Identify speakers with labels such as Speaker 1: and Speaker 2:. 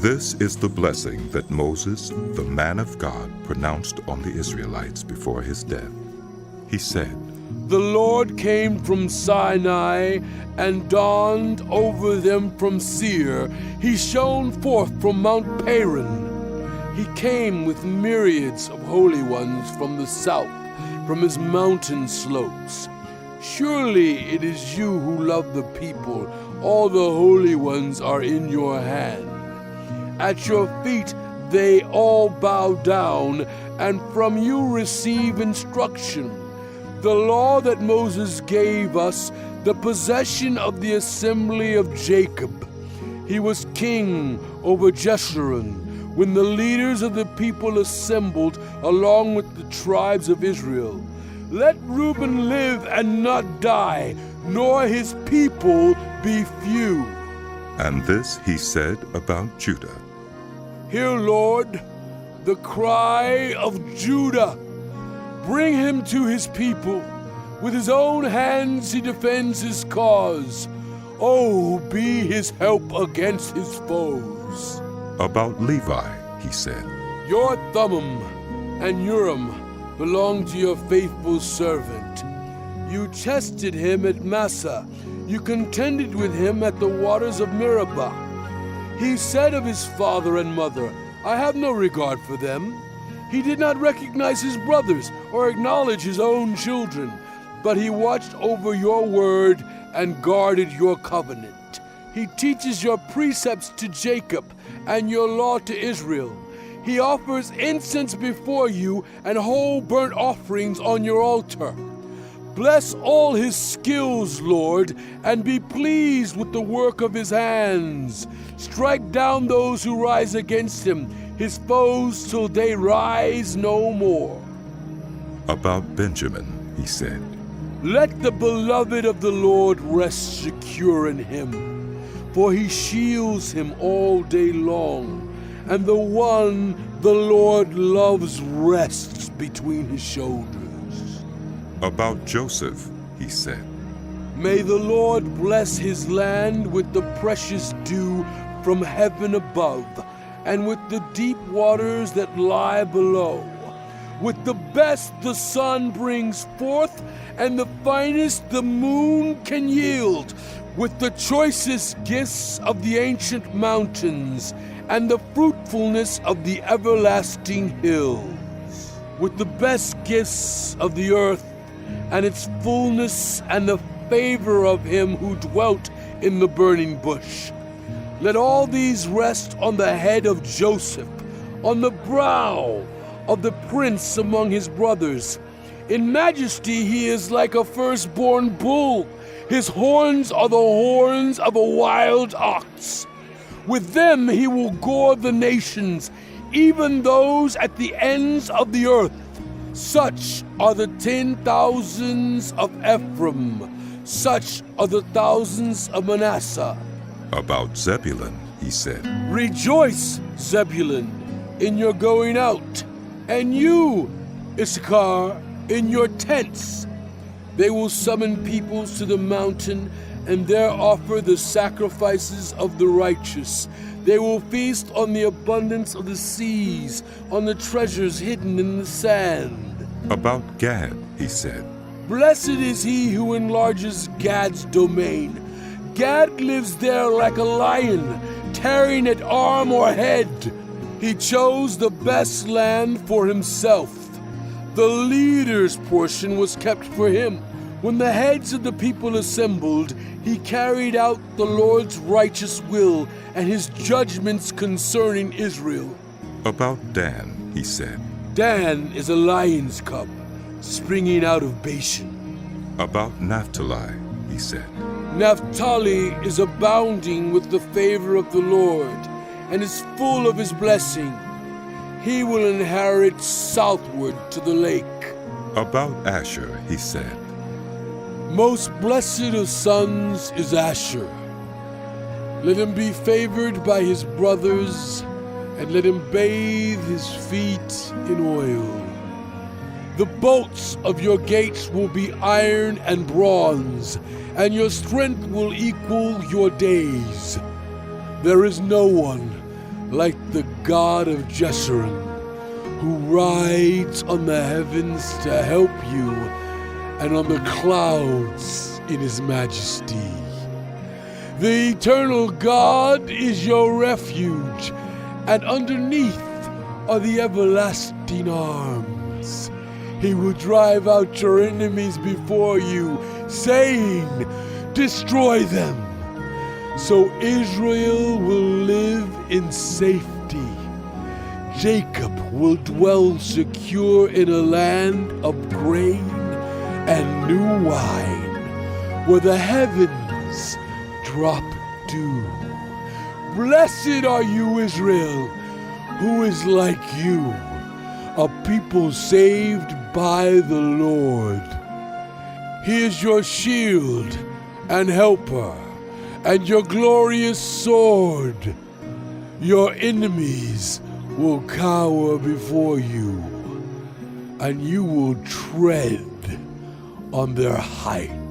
Speaker 1: This is the blessing that Moses, the man of God, pronounced on the Israelites before his death. He said,
Speaker 2: The Lord came from Sinai and dawned over them from Seir. He shone forth from Mount Paran. He came with myriads of holy ones from the south, from his mountain slopes. Surely it is you who love the people. All the holy ones are in your hand. At your feet they all bow down, and from you receive instruction. The law that Moses gave us, the possession of the assembly of Jacob. He was king over Jeshurun when the leaders of the people assembled along with the tribes of Israel. Let Reuben live and not die, nor his people be few.
Speaker 1: And this he said about Judah.
Speaker 2: Hear, Lord, the cry of Judah. Bring him to his people. With his own hands he defends his cause. Oh, be his help against his foes.
Speaker 1: About Levi, he said,
Speaker 2: Your Thummim and Urim belong to your faithful servant. You tested him at Massa. You contended with him at the waters of Meribah. He said of his father and mother, I have no regard for them. He did not recognize his brothers or acknowledge his own children, but he watched over your word and guarded your covenant. He teaches your precepts to Jacob and your law to Israel. He offers incense before you and whole burnt offerings on your altar. Bless all his skills, Lord, and be pleased with the work of his hands. Strike down those who rise against him, his foes till they rise no more.
Speaker 1: About Benjamin, he said,
Speaker 2: Let the beloved of the Lord rest secure in him, for he shields him all day long, and the one the Lord loves rests between his shoulders.
Speaker 1: About Joseph, he said,
Speaker 2: May the Lord bless his land with the precious dew from heaven above, and with the deep waters that lie below. With the best the sun brings forth, and the finest the moon can yield. With the choicest gifts of the ancient mountains, and the fruitfulness of the everlasting hills. With the best gifts of the earth, and its fullness, and the favor of him who dwelt in the burning bush. Let all these rest on the head of Joseph, on the brow of the prince among his brothers. In majesty he is like a firstborn bull. His horns are the horns of a wild ox. With them he will gore the nations, even those at the ends of the earth. Such are the 10,000s of Ephraim. Such are the thousands of Manasseh.
Speaker 1: About Zebulun, he said,
Speaker 2: Rejoice, Zebulun, in your going out, and you, Issachar, in your tents. They will summon peoples to the mountain, and there offer the sacrifices of the righteous. They will feast on the abundance of the seas, on the treasures hidden in the sand.
Speaker 1: About Gad, he said,
Speaker 2: Blessed is he who enlarges Gad's domain. Gad lives there like a lion, tearing at arm or head. He chose the best land for himself. The leader's portion was kept for him. When the heads of the people assembled, he carried out the Lord's righteous will and his judgments concerning Israel.
Speaker 1: About Dan, he said,
Speaker 2: Dan is a lion's cub, springing out of Bashan.
Speaker 1: About Naphtali, he said,
Speaker 2: Naphtali is abounding with the favor of the Lord, and is full of his blessing. He will inherit southward to the lake.
Speaker 1: About Asher, he said,
Speaker 2: Most blessed of sons is Asher. Let him be favored by his brothers, and let him bathe his feet in oil. The bolts of your gates will be iron and bronze, and your strength will equal your days. There is no one like the God of Jeshurun, who rides on the heavens to help you, and on the clouds in his majesty. The eternal God is your refuge, and underneath are the everlasting arms. He will drive out your enemies before you, saying, "Destroy them." So Israel will live in safety. Jacob will dwell secure in a land of grain and new wine, where the heavens drop dew. Blessed are you, Israel, who is like you, a people saved by the Lord. He is your shield and helper, and your glorious sword. Your enemies will cower before you, and you will tread on their height.